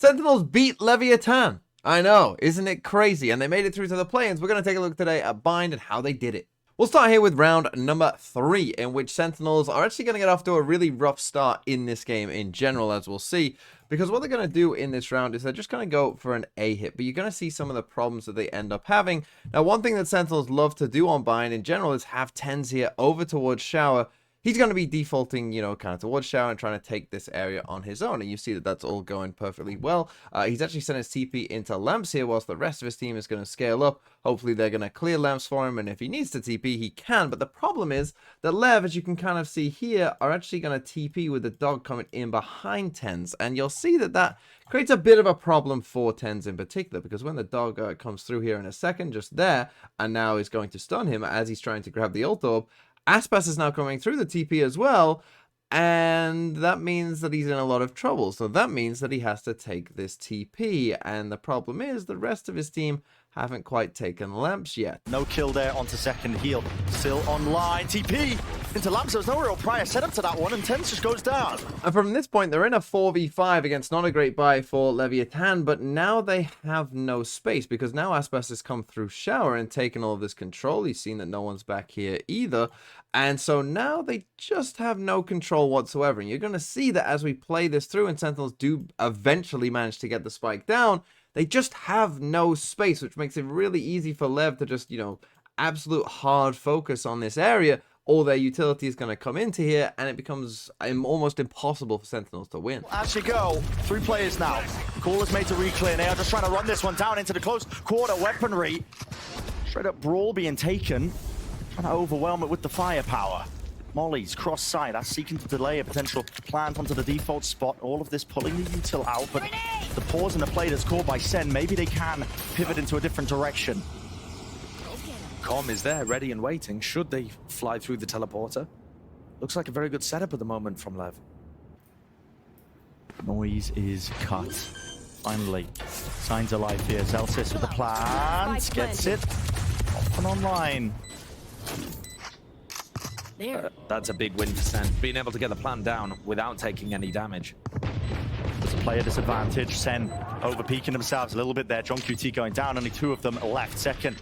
Sentinels beat Leviatán. I know, isn't it crazy? And they made it through to the play-ins. We're going to take a look today at Bind and how they did it. We'll start here with round number 3, in which Sentinels are actually going to get off to a really rough start in this game in general, as we'll see. Because what they're going to do in this round is they're just going to go for an A hit. But you're going to see some of the problems that they end up having. Now, one thing that Sentinels love to do on Bind in general is have 10s here over towards Shower. He's going to be defaulting, kind of towards Shower and trying to take this area on his own. And you see that that's all going perfectly well. He's actually sent his TP into Lamps here, whilst the rest of his team is going to scale up. Hopefully, they're going to clear Lamps for him. And if he needs to TP, he can. But the problem is that Lev, as you can kind of see here, are actually going to TP with the dog coming in behind 10s. And you'll see that that creates a bit of a problem for 10s in particular. Because when the dog comes through here in a second, just there, and now is going to stun him as he's trying to grab the ult orb, Aspas is now coming through the TP as well, and that means that he's in a lot of trouble. So that means that he has to take this TP, and the problem is the rest of his team haven't quite taken Lamps yet. No kill there onto second heal. Still online. TP into Lamps. There's no real prior setup to that one, and Tense just goes down. And from this point, they're in a 4v5 against not a great buy for Leviatán, but now they have no space because now Aspas has come through Shower and taken all of this control. He's seen that no one's back here either. And so now they just have no control whatsoever. And you're going to see that as we play this through and Sentinels do eventually manage to get the spike down, they just have no space, which makes it really easy for Lev to just, absolute hard focus on this area. All their utility is going to come into here, and it becomes almost impossible for Sentinels to win. Actually go. 3 players now. Call is made to re-clear. They are just trying to run this one down into the close quarter weaponry. Straight up brawl being taken. Trying to overwhelm it with the firepower. Molly's cross side, that's seeking to delay a potential plant onto the default spot. All of this pulling the util out, but the pause in the play that's called by Sen, maybe they can pivot into a different direction. Com is there, ready and waiting. Should they fly through the teleporter? Looks like a very good setup at the moment from Lev. Noise is cut. Finally, signs of life here. Celsius with the plant, gets it off and online. That's a big win for Sen, being able to get the plan down without taking any damage. There's a player disadvantage. Sen over-peaking themselves a little bit there. John QT going down, only 2 of them left. Second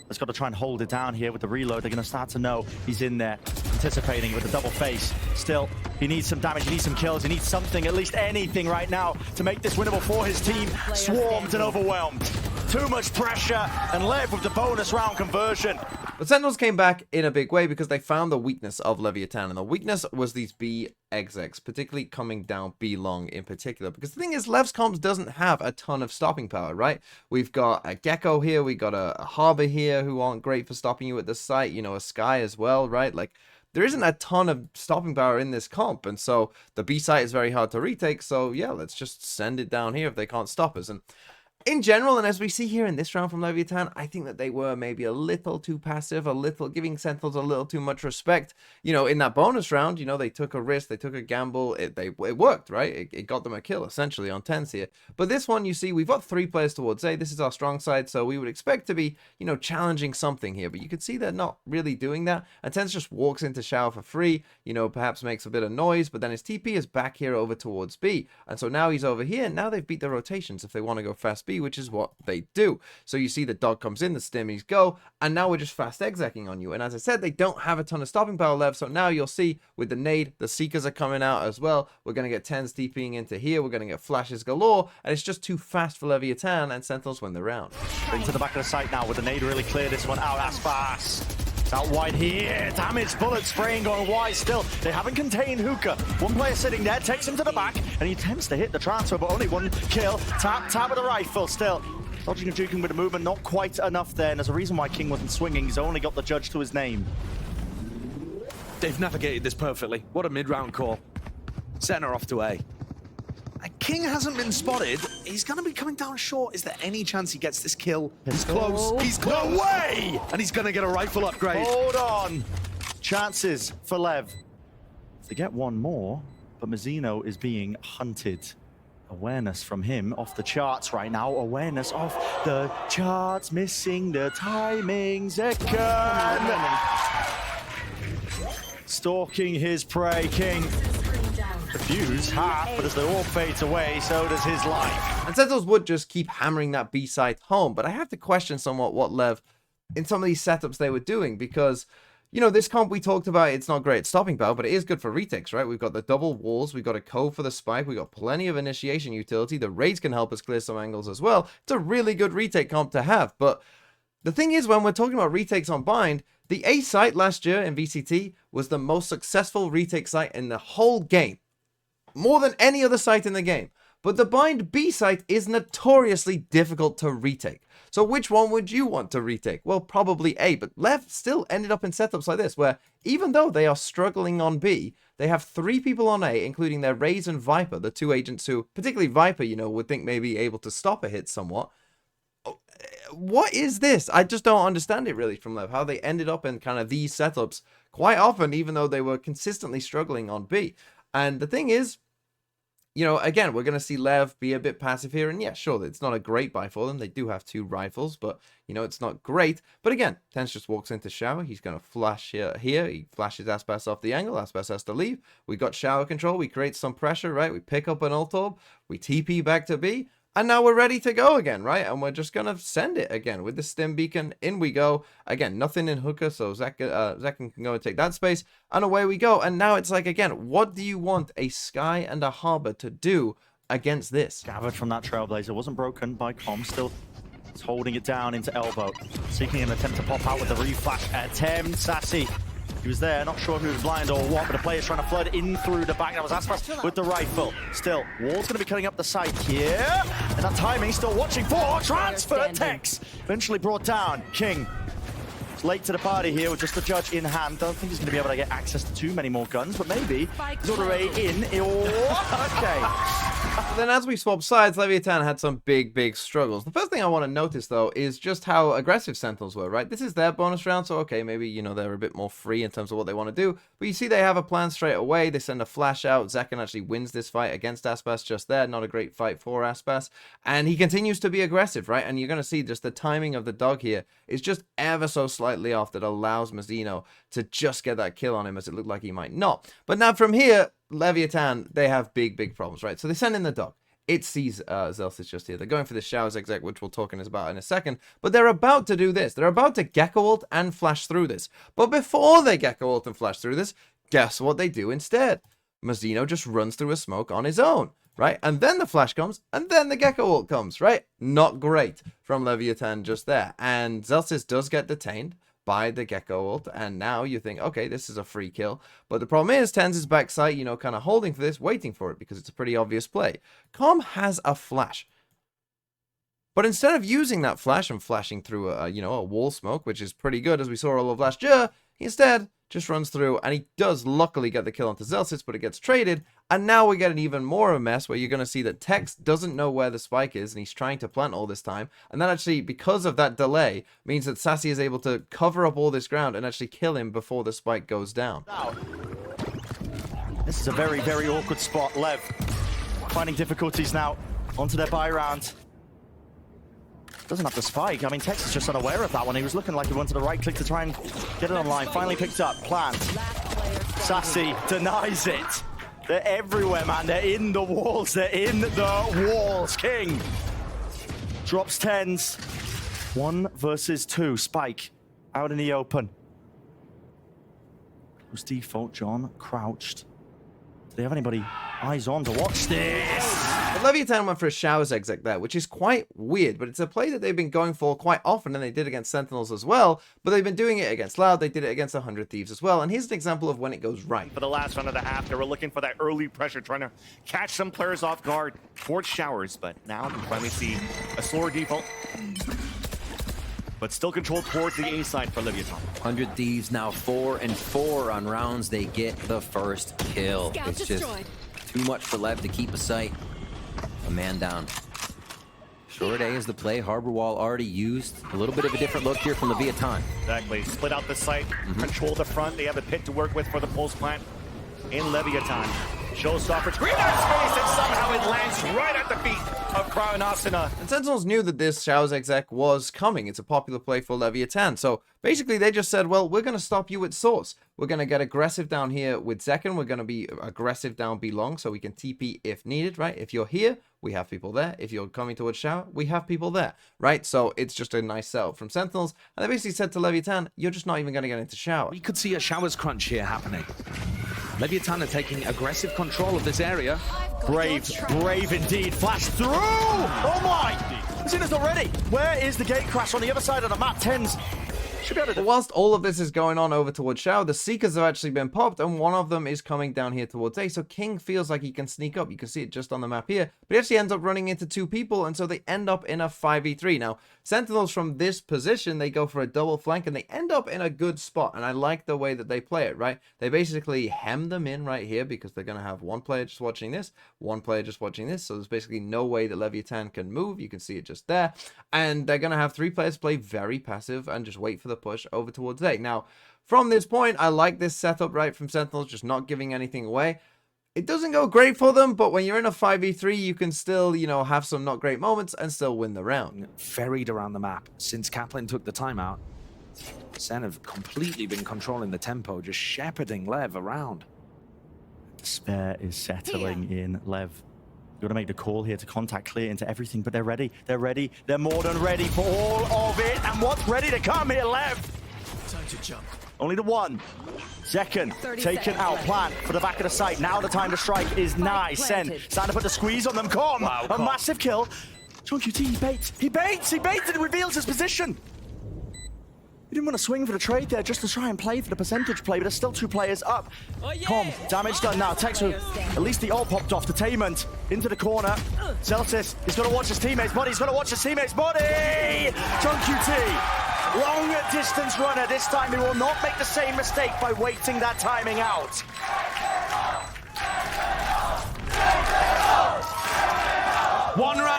has got to try and hold it down here with the reload. They're going to start to know he's in there, anticipating with the double face. Still, he needs some damage, he needs some kills, he needs something, at least anything right now to make this winnable for his team. Swarmed and overwhelmed. Too much pressure, and Lev with the bonus round conversion. But Sentinels came back in a big way because they found the weakness of Leviatán, and the weakness was these B execs, particularly coming down B long in particular. Because the thing is, Lev's comps doesn't have a ton of stopping power, right? We've got a Gecko here, we got a Harbor here who aren't great for stopping you at the site, a Sky as well, right? Like, there isn't a ton of stopping power in this comp, and so the B site is very hard to retake, so yeah, let's just send it down here if they can't stop us. And in general, and as we see here in this round from Leviatán, I think that they were maybe a little too passive, giving Sentinels a little too much respect. In that bonus round, they took a risk, they took a gamble, it worked, right? It got them a kill, essentially, on 10s here. But this one, you see, we've got 3 players towards A. This is our strong side, so we would expect to be, challenging something here. But you can see they're not really doing that. And 10s just walks into Shower for free, perhaps makes a bit of noise, but then his TP is back here over towards B. And so now he's over here. Now they've beat the rotations if they want to go fast B, which is what they do. So you see the dog comes in, the stimmies go, and now we're just fast execing on you. And as I said, they don't have a ton of stopping power left, so now you'll see with the nade, the Seekers are coming out as well. We're going to get 10s TPing into here, we're going to get flashes galore, and it's just too fast for Leviatán, and Sentinels win the round. Into the back of the site now with the nade really clear this one out. Aspas out wide here, damage, bullet spraying going wide still. They haven't contained Hookah. One player sitting there, takes him to the back, and he attempts to hit the transfer, but only 1 kill. Tap with the rifle still. Dodging and juking with the movement, not quite enough there, and there's a reason why King wasn't swinging. He's only got the judge to his name. They've navigated this perfectly. What a mid-round call. Center off to A. And King hasn't been spotted. He's going to be coming down short. Is there any chance he gets this kill? He's close. He's close. No way! And he's going to get a rifle upgrade. Hold on. Chances for Lev. They get one more, but Mazzino is being hunted. Awareness from him off the charts right now. Awareness off the charts. Missing the timing. Second. Stalking his prey, King. The fuse, but as they all fade away, so does his life. And Sentinels would just keep hammering that B site home, but I have to question somewhat what Lev, in some of these setups they were doing, because, you know, this comp we talked about, it's not great at stopping power, but it is good for retakes, right? We've got the double walls, we've got a cove for the spike, we've got plenty of initiation utility, the raids can help us clear some angles as well. It's a really good retake comp to have, but the thing is, when we're talking about retakes on Bind, the A site last year in VCT was the most successful retake site in the whole game. More than any other site in the game. But the Bind B site is notoriously difficult to retake. So which one would you want to retake? Well, probably A, but Lev still ended up in setups like this, where even though they are struggling on B, they have 3 people on A, including their Raze and Viper, the 2 agents who, particularly Viper, you know, would think maybe able to stop a hit somewhat. What is this? I just don't understand it really from Lev, how they ended up in kind of these setups quite often, even though they were consistently struggling on B. And the thing is, you know, again, we're going to see Lev be a bit passive here. And yeah, sure, it's not a great buy for them. They do have 2 rifles, but, you know, it's not great. But again, Tense just walks into shower. He's going to flash here. He flashes Aspas off the angle. Aspas has to leave. We got shower control. We create some pressure, right? We pick up an ult orb. We TP back to B. And now we're ready to go again, right? And we're just going to send it again with the stim beacon. In we go. Again, nothing in hookah, so Zek can go and take that space. And away we go. And now it's like, again, what do you want a Sky and a Harbor to do against this? Gathered from that Trailblazer. Wasn't broken by Com. Still holding it down into elbow. Seeking an attempt to pop out with the reflash attempt. Sassy. He was there, not sure if he was blind or what, but the player's trying to flood in through the back. That was Aspas with the rifle. Still, Wall's going to be cutting up the site here. And that timing, still watching for transfer. Tex eventually brought down. King is late to the party here with just the judge in hand. Don't think he's going to be able to get access to too many more guns, but maybe Zorae in. Okay. Then as we swap sides, Leviatán had some big struggles. The first thing I want to notice, though, is just how aggressive Sentinels were, right? This is their bonus round, so okay, maybe, you know, they're a bit more free in terms of what they want to do. But you see they have a plan straight away. They send a flash out. Zekan actually wins this fight against Aspas just there. Not a great fight for Aspas. And he continues to be aggressive, right? And you're going to see just the timing of the dog here is just ever so slightly off that allows Mazzino to just get that kill on him, as it looked like he might not. But now from here, Leviatán, they have big problems, right? So they send in the dog. It sees Zelsis just here. They're going for the Showers exec, which we'll talk about in a second. But they're about to do this. They're about to Gecko ult and flash through this. But before they Gecko ult and flash through this, guess what they do instead? Mazzino just runs through a smoke on his own, right? And then the flash comes, and then the Gecko ult comes, right? Not great from Leviatán just there. And Zelsis does get detained by the Gecko ult, and now you think, okay, this is a free kill. But the problem is, Tenz's backside, you know, kind of holding for this, waiting for it, because it's a pretty obvious play. Com has a flash. But instead of using that flash and flashing through a, you know, a wall smoke, which is pretty good, as we saw all of last year, he instead just runs through, and he does luckily get the kill onto Zelsis, but it gets traded, and now we get an even more of a mess where you're going to see that Tex doesn't know where the spike is, and he's trying to plant all this time, and that actually, because of that delay, means that Sassy is able to cover up all this ground and actually kill him before the spike goes down. This is a very awkward spot. Lev finding difficulties now onto their buy round. Doesn't have the spike. I mean, Tex is just unaware of that one. He was looking like he wanted to right click to try and get it online. Finally picked up, plant. Sassy denies it. They're everywhere, man. They're in the walls. They're in the walls. King drops tens. 1 versus 2. Spike out in the open. It was default. John crouched. Do they have anybody eyes on to watch this? But Leviatán went for a Showers exec there, which is quite weird, but it's a play that they've been going for quite often, and they did against Sentinels as well, but they've been doing it against Loud, they did it against 100 Thieves as well, and here's an example of when it goes right. For the last round of the half, they were looking for that early pressure, trying to catch some players off guard towards Showers, but now we finally see a slower default, but still controlled towards the A side for Leviatán. 100 Thieves now 4-4 on rounds. They get the first kill. It's just too much for Lev to keep a sight. A man down. Short A is the play. Harbor Wall already used. A little bit of a different look here from Leviatán. Exactly. Split out the site, control the front. They have a pit to work with for the pulse plant in Leviatán. Showstopper, green out space, and somehow it lands right at the feet of Asuna. And Sentinels knew that this Showers exec was coming. It's a popular play for Leviathan. So basically they just said, well, we're going to stop you at source. We're going to get aggressive down here with Zekken. We're going to be aggressive down B long so we can TP if needed, right? If you're here, we have people there. If you're coming towards Shower, we have people there, right? So it's just a nice setup from Sentinels. And they basically said to Leviathan, you're just not even going to get into Shower. We could see a Showers crunch here happening. Leviatán are taking aggressive control of this area. Brave, brave indeed. Flash through! Oh my! We've seen this already. Where is the gate crash on the other side of the map? Tens should be able to... But whilst all of this is going on over towards Shower, the Seekers have actually been popped, and one of them is coming down here towards A. So King feels like he can sneak up. You can see it just on the map here. But he actually ends up running into two people, and so they end up in a 5v3. Now, Sentinels from this position, they go for a double flank, and they end up in a good spot. And I like the way that they play it, right? They basically hem them in right here because they're going to have one player just watching this, one player just watching this. So there's basically no way that Leviathan can move. You can see it just there. And they're going to have three players play very passive and just wait for the push over towards A. Now, from this point, I like this setup, right, from Sentinels, just not giving anything away. It doesn't go great for them, but when you're in a 5v3, you can still, you know, have some not great moments and still win the round. Ferried around the map. Since Kaplan took the timeout, Sen have completely been controlling the tempo, just shepherding Lev around. Despair is settling in. Lev, you've got to make the call here to contact clear into everything, but they're ready. They're ready. They're more than ready for all of it. And what's ready to come here, Lev? Time to jump. Only the one. Second, taken out, plan for the back of the site. Now the time to strike is nigh. Sen, starting to put the squeeze on them. Come, a massive kill. John QT, he baits. He baits and it reveals his position. He didn't want to swing for the trade there just to try and play for the percentage play, but there's still two players up. Com, damage done now. Texo, at least the ult popped off. Detainment into the corner. Celsius, he's got to watch his teammates' body. He's got to watch his teammates' body. John QT, long distance runner. This time he will not make the same mistake by waiting that timing out. One round.